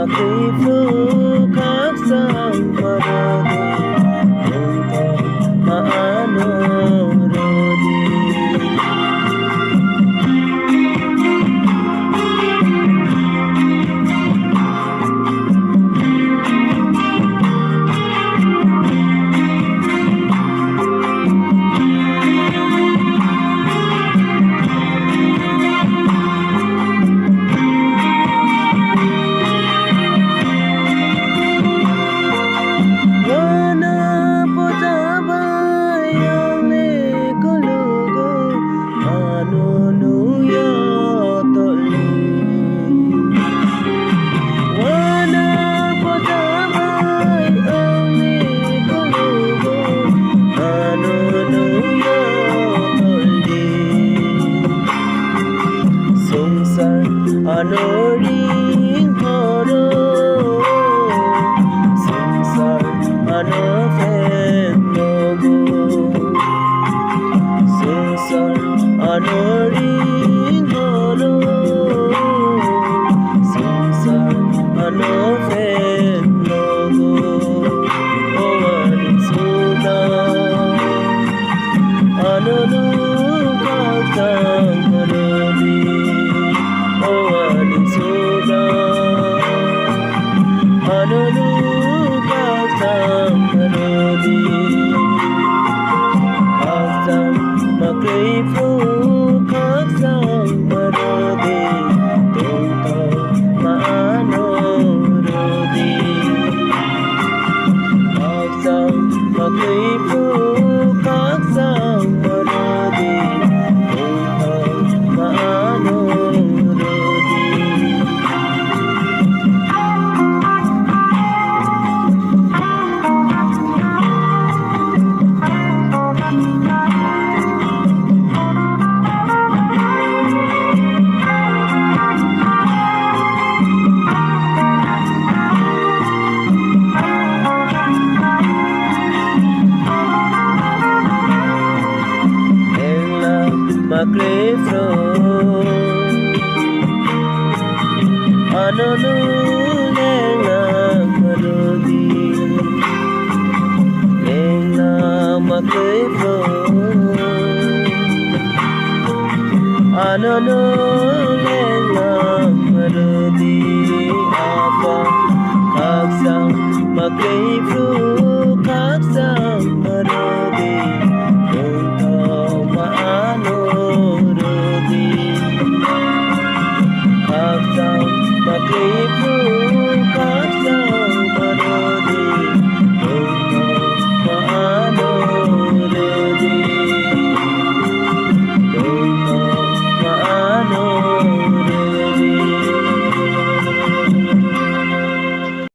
makrifu khác sang marodi untuk maano rodi ano ring horo sansar ano fen logo sansar ano ring horo sansar ano fen logo owanin suda ano no kakang marodi makrifu khác sang marodi untuk maano rodi makrifu khác sang marodi untuk maano rodi makrifu ano no lenga marodi lenga makrifu ano no lenga marodi apa kaksang makrifu kaksang marodi untuk maano makrifu